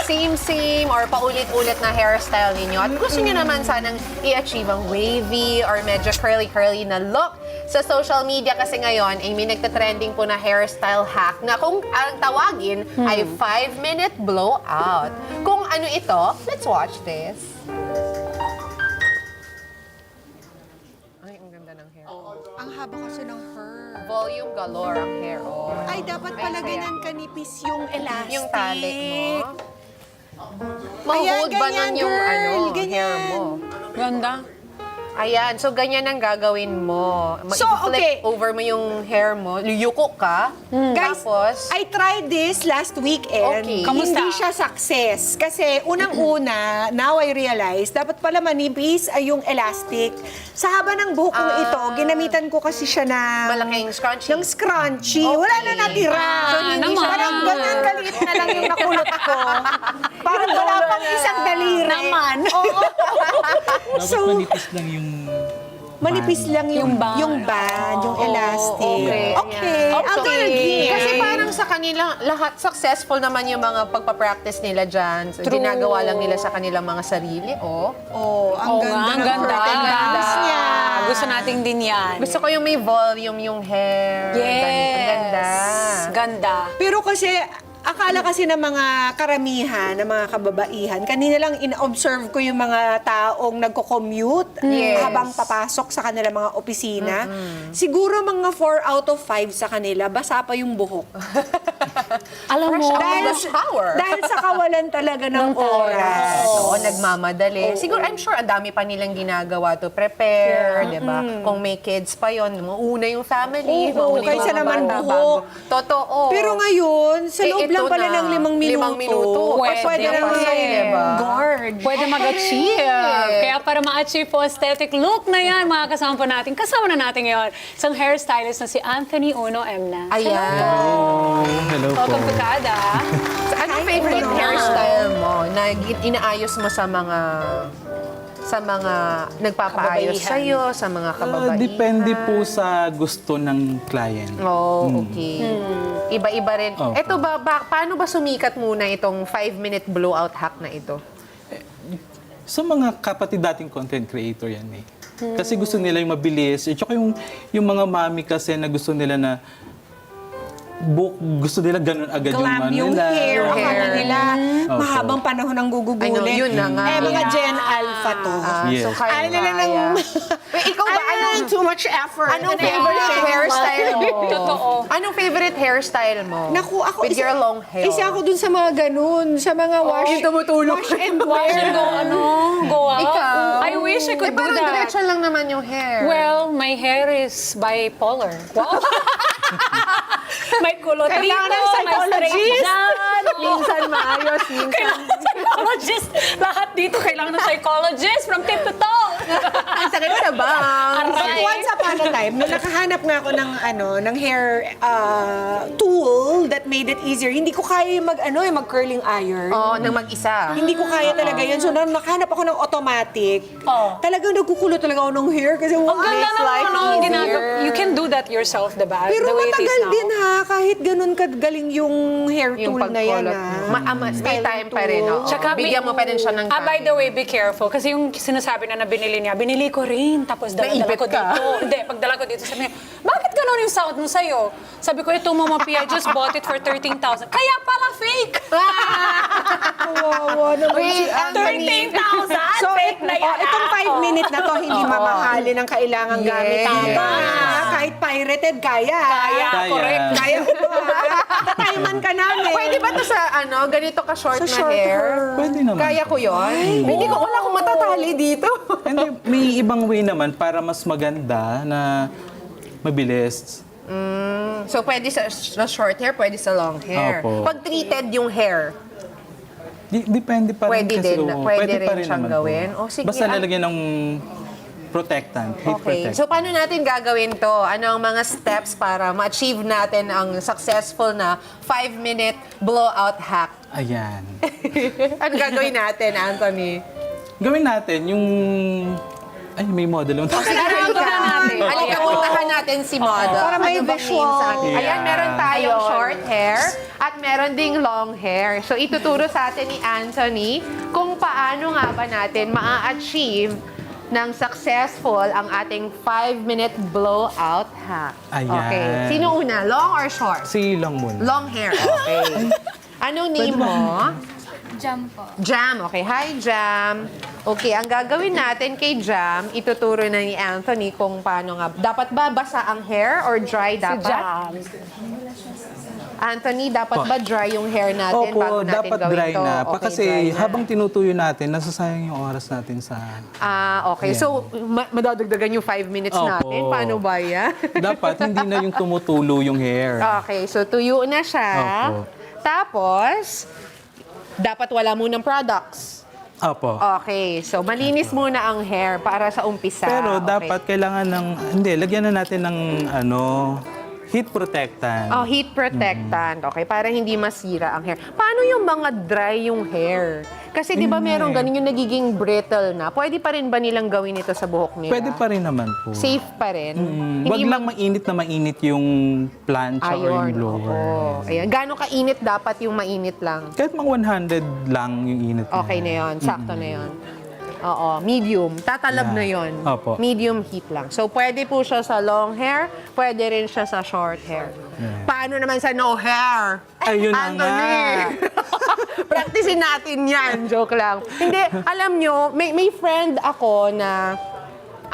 same or paulit-ulit na hairstyle ninyo at gusto niyo naman sanang i-achieve ang wavy or medyo curly-curly na look sa social media kasi ngayon ay may nagtatrending po na hairstyle hack na kung ang tawagin ay 5-minute blowout. Kung ano ito, let's watch this. Ay, ang ganda ng hair. Ang haba kasi ng hair. Volume galore ang hair. Oh. Ay, dapat pala ganyan kanipis yung elastic. Yung tali mo. Ayan, Ma-hold ba ganyan, nun yung girl, hair ganyan. mo? Ganda. Ayan, so ganyan ang gagawin mo. So, I-flip okay. over mo yung hair mo, luyuko ka, Guys, tapos... I tried this last weekend. Okay. Kamusta? Hindi siya success. Kasi unang-una, now I realize, dapat pala manipis ay yung elastic. Sa haba ng buhok kong ito, ginamitan ko kasi siya na... Malaking scrunchie. Ng scrunchy. Okay. Wala na natira. So, hindi siya- Parang ganyan kaliit na lang yung nakulot ko. Parang wala pang isang daliri. Naman. Oo. Dapat So, manipis lang yung manipis lang yung band. yung band, yung elastic. Okay. Okay. Ayan. Ang So, galing. kasi parang sa kanila, lahat successful naman yung mga pagpapractice nila dyan. So, True. ginagawa lang nila sa kanilang mga sarili, oh. Oh, ang Oo ganda nga, ang ng ganda. curtain bangs niya. Gusto nating din yan. Gusto ko yung may volume yung hair. Yes. Ang ganda. Ganda. Pero kasi, akala kasi ng mga karamihan, ng mga kababaihan, kanina lang in-observe ko yung mga taong nagko-commute Yes. habang papasok sa kanilang mga opisina. Siguro mga 4 out of 5 sa kanila, basa pa yung buhok. Alam mo, Fresh out Dahil, of the shower. dahil sa kawalan talaga ng oras. Oo, nagmamadali. Siguro, I'm sure, ang dami pa nilang ginagawa to prepare, di ba? Kung may kids pa yon, mauna yung family, Oo, mauna yung kaysa mga naman bata buhok. bago. Totoo. Pero ngayon, sa Eh, loob ito lang pala na, ng 5 minuto, 5 minuto, pwede pwede na pa sa'yo, diba? guard. pwede mag-achieve. Kaya para ma-achieve po aesthetic look na yan, mga kasama po natin. Kasama na natin ngayon isang hairstylist na si Anthony Uno Emna. Ayan. hello po. Welcome to Kada. So, anong favorite hairstyle mo na inaayos mo sa mga nagpapaayos Kababaihan. sa'yo, sa mga kababaihan? Depende po sa gusto ng client. Oh, okay. Iba-iba rin. Opo. Eto paano ba sumikat muna itong 5-minute blowout hack na ito? Sa mga kapatid dating content creator yan eh. Kasi gusto nila yung mabilis. At saka yung mga mami kasi na gusto nila na gusto nila ganun agad Glam yung nila. hair. Yung Akala hair. nila, Opo. mahabang panahon ang gugugulin. I know, yun na nga. Eh, mga Yeah. Gen Alpha to. Yes. So, kaya Ayaw nila ng... Wait, ikaw ba? Too much effort. Anong And favorite everything. hairstyle mo? Totoo. Anong favorite hairstyle mo? Naku, ako With your long hair. Isa ako dun sa mga ganun, sa mga wash, yung tumutulog. wash and Watch wear. and go, go out. Ikaw? I wish I could do parang that. diretso lang naman yung hair. Well, my hair is bipolar. Wow. May kulot dito, Kailangan ng may straight psychologist. dyan. minsan maayos, minsan... Kailangan ng psychologist. Lahat dito kailangan ng psychologist from tip to toe. Ang sakit sa bang. But once upon a time, nung nakahanap nga ako ng hair tool that made it easier, hindi ko kaya mag-curling iron. Oo, nang mag-isa. Hindi ko kaya talaga yun. So, nung nakahanap ako ng automatic, talagang nagkukulo talaga ako ng hair kasi Ang ganda Makes naman life ang easier. ginagawa. You can do that yourself, diba? Pero The way it is matagal now. din ha, kahit ganun kagaling yung hair Yung tool na yan pagkulot ha. mo. May time pa rin, oo. Tsaka Bigyan mo pa rin siya ng time. by the way, be careful. Kasi yung sinasabi na binili niya, binili ko rin. Tapos dala-dala Naipit ko ka? dito. Hindi, pagdala ko dito, sabi niya, bakit ganun yung sound mo sa'yo? Sabi ko, ito Mama P, I just bought it for 13,000. Kaya pala fake! Kawawa naman si Wait, Anthony. 13,000? So, Fake na yan. itong 5 minutes na to, hindi mamahalin ang kailangan gamit. Yes. Tama. Kahit pirated, kaya. Kaya, Kaya. correct. Kaya ko ha. Tatayman ka namin. Pwede ba to sa ganito ka-short Sa na short hair? hair. Pwede naman. Kaya ko yun? Hindi ko, wala akong matatali dito. Hindi, may ibang way naman para mas maganda na mabilis. So, pwede sa short hair, pwede sa long hair. Opo. Pag treated yung hair, Depende pa rin Pwede kasi. din, oo, pwede pa rin siyang naman gawin. po. O, sige, Basta lalagyan ng protectant, heat okay. protectant. So, paano natin gagawin to? Ano ang mga steps para ma-achieve natin ang successful na 5-minute blowout hack? Ayan. Ano gagawin natin, Anthony? Gawin natin yung... Ay, may model. Sige, natin. Alikamuntahan natin si model. Para may Ano bang visual. name sa atin? Yeah. Ayan, meron tayong short hair. At At meron ding long hair. So, ituturo sa atin ni Anthony kung paano nga ba natin ma-achieve ng successful ang ating 5-minute blowout hack. Ayan. Okay. Sino una? Long or short? Si lang muna. Long hair. Okay. Anong name mo? Jam po. Jam. Okay. Hi, Jam. Okay, ang gagawin natin kay Jam, ituturo na ni Anthony kung paano nga. Dapat ba basa ang hair or dry dapat? Jam. Anthony, dapat ba dry yung hair natin bago Opo, natin dapat gawin dry to? na. Okay, Kasi dry na. habang tinutuyo natin, nasasayang yung oras natin sa... Okay. Yan. So, madadagdagan yung 5 minutes Opo. natin. Paano ba yan? Dapat hindi na yung tumutulo yung hair. Okay, so tuyo na siya. Opo. Tapos, dapat wala munang products. Opo. Okay, so malinis muna ang hair para sa umpisa. Pero Okay. dapat kailangan ng... Hindi, lagyan na natin ng heat protectant. Oh, heat protectant. Okay, para hindi masira ang hair. Paano yung mga dry yung hair? Kasi di ba merong ganun yung nagiging brittle na? Pwede pa rin ba nilang gawin ito sa buhok nila? Pwede pa rin naman po. Safe pa rin? Wag lang mainit yung plancha or yung blower. Oo. Ayan. Gano'ng kainit dapat yung mainit lang? Kahit mga 100 lang yung init na. Okay na yon, sakto na yon. Oo, medium. Tatalab na yon. Opo. Medium heat lang. So, pwede po siya sa long hair, pwede rin siya sa short hair. Paano naman sa no hair? Ayun na nga. Practicein natin yan. Joke lang. Hindi, alam nyo, may friend ako na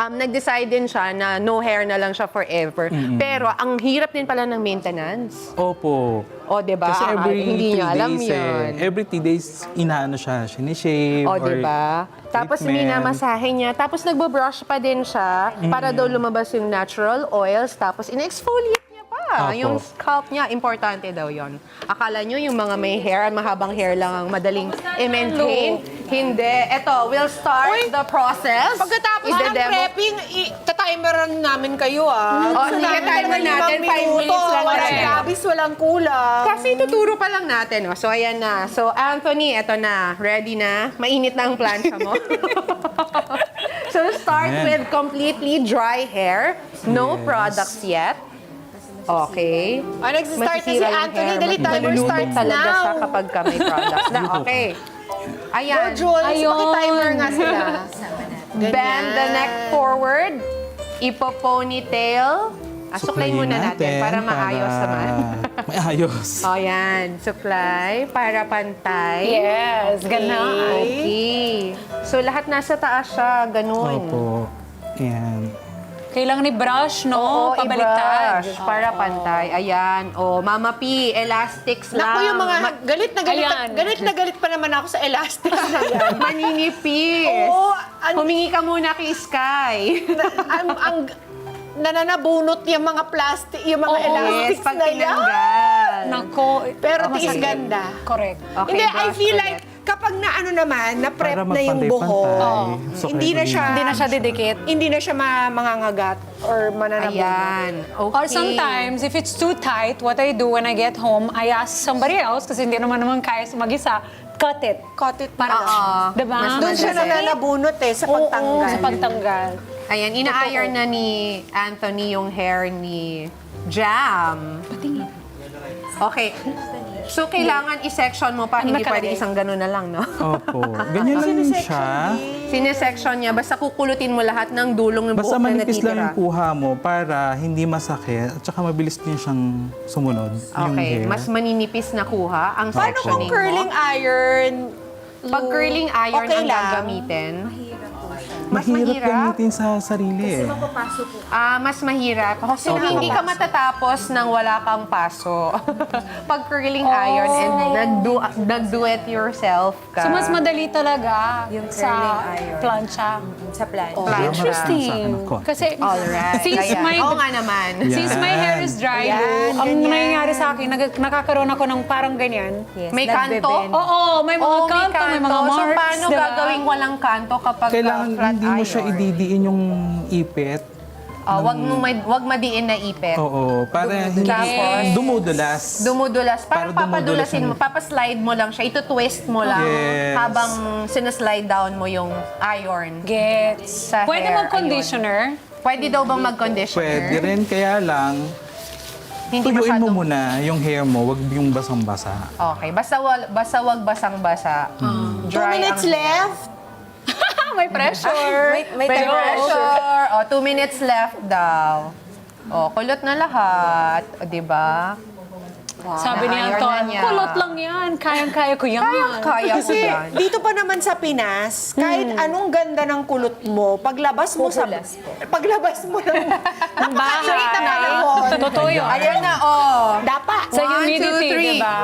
nag-decide din siya na no hair na lang siya forever. Pero, ang hirap din pala ng maintenance. Opo. O, diba? Kasi Hindi niya alam days yun. every 3 days, inaano siya, sinishave. O, or diba? Tapos treatment. minamasahe niya. Tapos nagbo-brush pa din siya para daw lumabas yung natural oils. Tapos in-exfoliate niya pa. Opo. Yung scalp niya, importante daw yon. Akala nyo yung mga may hair, mahabang hair lang ang madaling i-maintain. Hindi. Eto, we'll start the process. Pagkatapos ng Ide-demo. prepping, tatimeran namin kayo sige, timer natin. 5 minutes lang Walang tayo. labis, walang kulang. Kasi tuturo pa lang natin. Oh. So, ayan na. So, Anthony, eto na. Ready na? Mainit na ang plancha mo. So, start Ayan. with completely dry hair. No Yes. products yet. Okay. Nagsistart na si Masisira yung Anthony. hair. Dali, timer Malulunod starts talaga now. siya kapag ka may products na. Okay. Ayan. Jules, Ayun. paki-timer nga sila. Bend the neck forward. Ipo-ponytail. Suklay muna natin para maayos naman. Maayos. O, yan. Suklay para pantay. Yes, ganun. Okay. So, lahat nasa taas siya. Ganun. Opo. Yan. Kailangan ni brush, no? Oo, Pabaliktad. i-brush para pantay. Ayan. O, Mama P, elastics lang. Naku, yung mga galit Ayan. na galit pa naman ako sa elastic na yan. Maninipis. Oo, Humingi ka muna kay Sky. ang nananabunot yung mga plastic, yung mga Oo, elastics pag na yan. tinanggal. Nako. Pero masakit. tiis ganda. Correct. Okay, Hindi, I brush feel ulit. like kapag na ano naman, na-prep Para na yung buhok, magpantay-pantay. So, hindi na siya, Hindi na siya didikit. hindi na siya mangangagat or mananabunot. Ayan. Okay. Or sometimes, if it's too tight, what I do when I get home, I ask somebody else, kasi hindi naman kaya mag-isa, cut it. Cut it Para, Oo. diba? Mas Doon siya madali. nananabunot sa Oo, pagtanggal. sa pagtanggal. Ayan, ina-iron na ni Anthony yung hair ni Jam. Okay. So, kailangan i-section mo pa, hindi nakalagay? pwede isang gano'n na lang, no? Opo. Ganyan lang yun siya. Sinesection niya, basta kukulutin mo lahat ng dulong ng buhok Basta na manipis lang natitira. yung kuha mo para hindi masakit at saka mabilis din siyang sumunod yung Okay, hair. mas maninipis na kuha ang Paano sectioning kung mo. curling iron? Pag curling iron Okay ang lang. gagamitin, mas Mahirap mahirap. gamitin sa sarili eh. Mas mahirap. Kasi Opo. hindi ka matatapos nang wala kang paso. Pag curling iron and nag-do it yourself ka. So, mas madali talaga Yung sa curling iron. plancha. Sa plan. Oh, Plancha. interesting. Sa akin ng konti. Kasi, Alright. since Ayan. my Oo nga naman. Yeah. Since my hair is dry, Ayan, ang ganyan. nangyayari sa akin, nakakaroon ako ng parang ganyan. Yes, May kanto? nagbebend. Oo, may mga Oo, kanto, may mga marks. So, paano diba? gagawing walang kanto kapag Kailangan flat hindi mo siya iron? ididiin yung ipit. Wag madiin na ipit. Oo, para hindi Tapos? dumudulas. Dumudulas. Parang Para dumudulas papadulasin mo, yung- papaslide mo lang siya, ito-twist mo lang Yes. habang sinaslide down mo yung iron. Gets. Sa Pwede hair, mag-conditioner. Pwede daw bang mag-conditioner? Pwede rin, kaya lang, Hindi tuyuin mo masyadong- muna yung hair mo, wag yung basang-basa. Okay, basta wag basang-basa. 2 Dry minutes ang hair. left. May pressure. May May time pressure. 2 minutes left daw. Kulot na lahat. O, diba? Sabi ni Na-iron Anton, na niya. kulot lang yan. Kayang-kaya ko yan. Kaya ko Kasi yan. dito pa naman sa Pinas, kahit anong ganda ng kulot mo, paglabas mo sa... Pupulas po. Paglabas mo ng... Ang bahay. Straight na panahon. Totoo yun. Ayan na, Dapat. Sa 1, 2, humidity, 3. diba?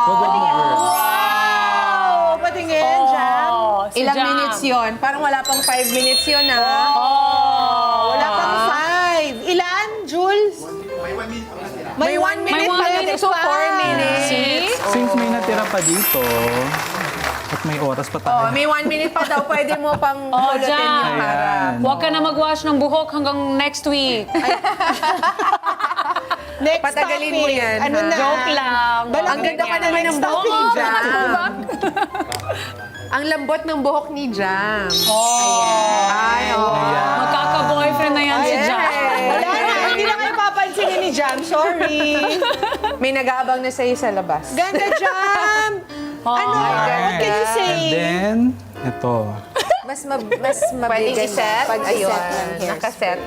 Wag mag-girl. Wow! Patingin, Jam. Si Ilang Jam. minutes yon? Parang wala pang 5 minutes yun, ha? Wala pang 5. Ilan, Jules? May 1 minute. May 1 minute. So, 4 minutes. See? Since may natira pa dito, at may oras pa tayo. May 1 minute pa daw. Pwede mo pang kulutin Jam. yung harap. Ayan. Huwag ka na mag-wash ng buhok hanggang next week. Next Patagalin mo topic. yan, Ano ha? na? Joke lang. Ang ganda pa naman ng buhok ni Jam. Ang lambot ng buhok ni Jam. Ay, Ayan. Magkaka-boyfriend na yan si Jam. Wala na, hindi na kayo papansinin ni Jam. Sorry. May nag-aabang na sa'yo sa labas. Ganda, Jam. Ano? What can you say? And then, ito. Mas Pwedeng mabigat iset. pag Ayun. iset ng hair. Nakaset.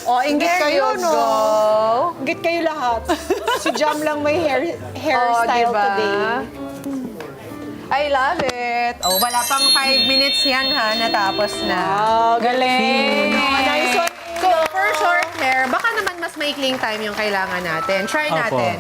O, inggit kayo, There you no? go. Inggit kayo lahat. Si Jam lang may hairstyle diba? today. I love it. Wala pang 5 minutes yan, ha? Natapos na. Oh, Galing. nice one. So, for short hair, baka naman mas maikling time yung kailangan natin. Try Opo. natin.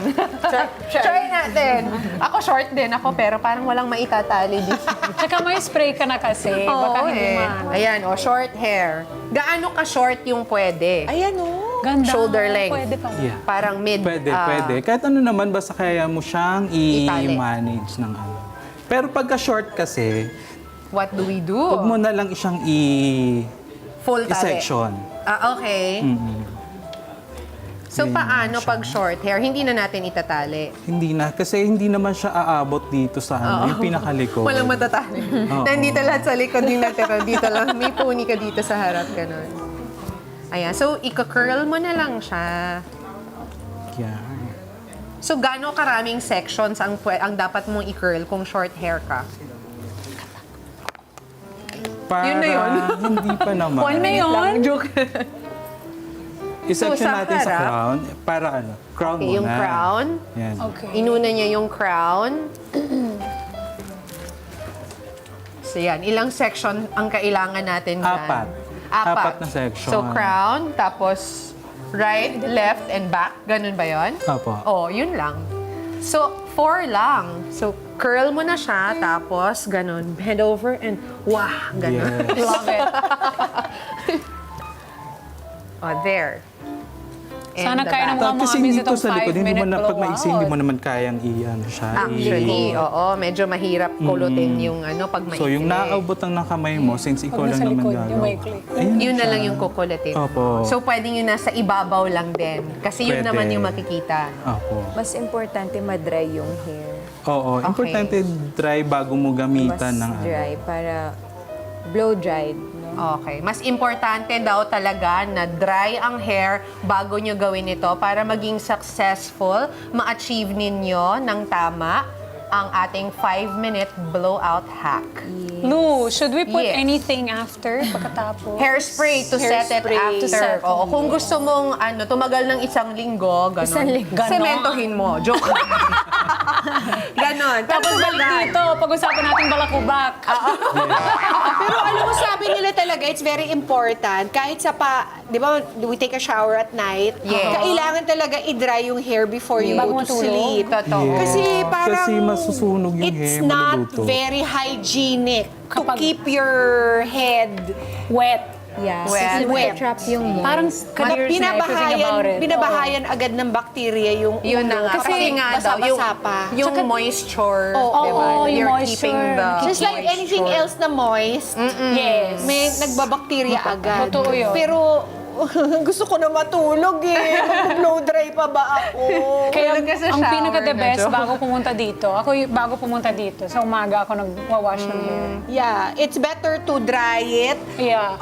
Try natin. Ako short din ako, pero parang walang maitatali dito. Tsaka may spray ka na kasi. Baka Oo, hindi man. Ayan, short hair. Gaano ka short yung pwede? Ayan, oh. Ganda. Shoulder length. Pwede pa. Yeah. Parang mid. Pwede. Kahit ano naman, basta kaya mo siyang Itali. i-manage ng ano. Pero pagka short kasi, What do we do? huwag mo na lang siyang Full tali. i-section. Okay. So, paano pag short hair? Hindi na natin itatali. Hindi na. Kasi hindi naman siya aabot dito sa ano, yung pinakalikod. Walang matatali. Oo. Nandito lahat sa likod din natin. Dito lang. May pony ka dito sa harap. Ganun. Ayan. So, ika-curl mo na lang siya. Yan. So, gaano karaming sections ang dapat mong i-curl kung short hair ka? Para Yun na yun. hindi pa naman. Paul na yun. Joke. I-section So, sa natin sa harap? crown. Para ano? Crown Okay, muna. yung crown. Yan. Okay. Inuna niya yung crown. So, yan. Ilang section ang kailangan natin dyan? Apat na section. So, crown, tapos right, left, and back. Ganun ba yun? Opo. Oh, yun lang. So, 4 lang. So, curl mo na siya, tapos ganun. Bend over and wah, ganun. Yes. Love it. There. And Sana the kaya ng back. mga Kasi mommies dito itong sa likod, hindi mo 5-minute na, pag maiksi, hindi mo naman kayang i-ano siya. Actually, oo, medyo mahirap kulutin yung ano pag maikli. So, yung naaabot ng kamay mo, since ikaw Pag lang nasa naman likod, yung gagawa. maikli. Ayun Yun na siya. lang yung kukulitin. Opo. So, pwedeng yun nasa ibabaw lang din. Kasi yun Pwede. naman yung makikita. Opo. Mas importante ma-dry yung hair. Oo. Okay. Importante dry bago mo Mas gamitan ng ano. dry para blow-dried. No? Okay. Mas importante daw talaga na dry ang hair bago nyo gawin ito para maging successful, ma-achieve ninyo ng tama ang ating 5-minute blowout hack. Lou, should we put Yes. anything after pagkatapos? Hairspray to set it Hairspray to after. set Oo, kung gusto mong tumagal ng 1 linggo, gano'n. Isang linggo. Sementohin mo. Joke. Ganon. Tapos balik dito, pag-usapan natin balakubak. Pero alam mo, sabi nila talaga, it's very important. Kahit sa di ba, we take a shower at night, Yes. kailangan talaga i-dry yung hair before you Bago go to matulog. sleep. Totoo. Yes. Kasi parang Kasi masusunog yung it's hair, not maluluto. very hygienic to Kapag- keep your head Wet. Yeah. Well, Kasi wet. trap yung moist. Parang Kasi years na, if you think about it. binabahayan agad ng bacteria yung Yun na nga. Kasi nga daw, basa-basa pa. yung moisture, Oo, diba? oo, yung You're moisture. keeping the Just like anything moisture. else na moist, Yes. may nagbabakterya agad. Totoo yun. Pero Gusto ko na matulog eh. Mag-blow dry pa ba ako? Kaya Tulog ka sa ang shower pinaka-the na, best Jo. bago pumunta dito, bago pumunta dito, sa umaga ako nag-wash ng hair. Yeah, it's better to dry it Yeah.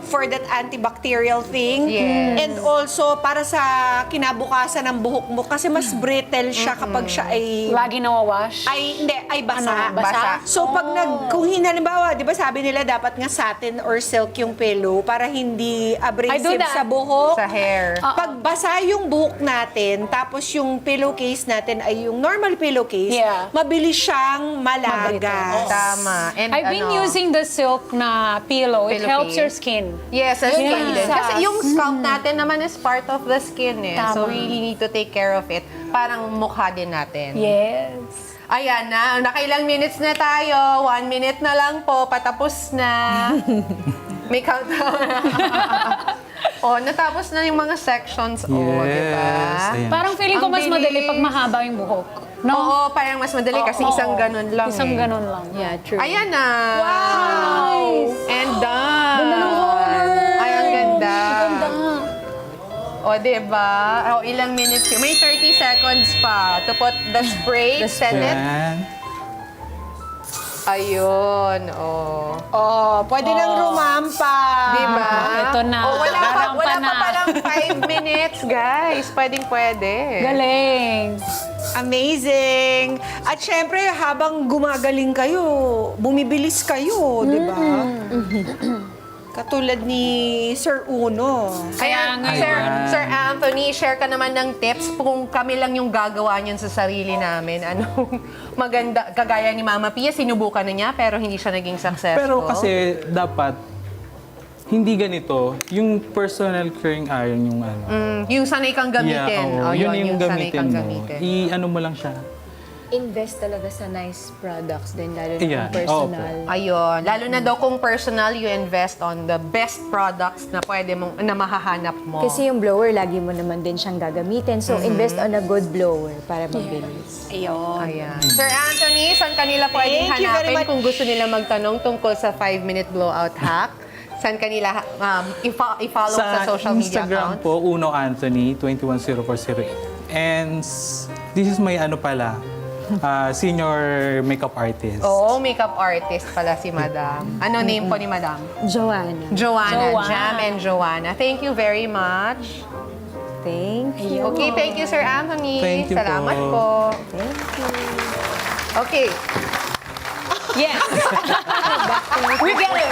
for that antibacterial thing. Yes. And also, para sa kinabukasan ng buhok mo, kasi mas brittle siya kapag siya ay... Lagi nawawash. Ay basa. Ano, basa? So, pag kung halimbawa, di ba sabi nila dapat nga satin or silk yung pillow para hindi I do abrasive that. sa buhok. Sa hair. Pag basa yung buhok natin, tapos yung pillowcase natin ay yung normal pillowcase, Yeah. mabilis siyang malagas. Tama. And I've been using the silk na pillow. It helps your skin. Yes, sa skin Yes. din. Kasi yung scalp natin naman is part of the skin eh. So, Tama. really need to take care of it. Parang mukha din natin. Yes. Ayan na, nakailang minutes na tayo. 1 minute na lang po, patapos na. May countdown. Natapos na yung mga sections. Diba? Ayan. Parang feeling ko Ang mas madali bilis. pag mahaba yung buhok. No? Oo, parang mas madali kasi Oo. isang ganun lang Isang eh. ganun lang. Yeah, true. Ayan na. Wow! And done. Ay, ang ganda. O, diba? O, ilang minutes yun. May 30 seconds pa to put the spray, send it. Yan. Ayun, Pwede nang rumampa. Diba? Ito na. Wala pa Rampa na. palang 5 minutes, guys. Pwede. Galing. Amazing! At syempre, habang gumagaling kayo, bumibilis kayo, di ba? Katulad ni Sir Uno. Kaya, Kaya Sir Anthony, share ka naman ng tips kung kami lang yung gagawa niyan sa sarili namin. Anong maganda, kagaya ni Mama Pia, sinubukan na niya pero hindi siya naging successful. Pero kasi dapat hindi ganito, yung personal curing iron yung ano. Yung sanay kang gamitin. oo. Yun yung sanay gamitin kang mo. gamitin. I-ano mo lang siya. Invest talaga sa nice products din, lalo na Yeah. kung personal. Ayun. Lalo na daw kung personal, you invest on the best products na pwede mong, na mahahanap mo. Kasi yung blower, lagi mo naman din siyang gagamitin. So, invest on a good blower para mabilis. Ayun. Ayan. Sir Anthony, saan kanila pwedeng Thank you very hanapin much. kung gusto nila magtanong tungkol sa 5-minute blowout hack? Saan kanila i-follow sa social media Instagram accounts? po, Uno Anthony, 210408. And this is my ano pala, senior makeup artist. Oo, makeup artist pala si Madam. Ano name po ni Madam? Joanna. Joanna. Joanna. Jam and Joanna. Thank you very much. Thank you. Okay, thank you, Sir Anthony. Thank you Salamat po. po. Thank you. Okay. Yes. We get it.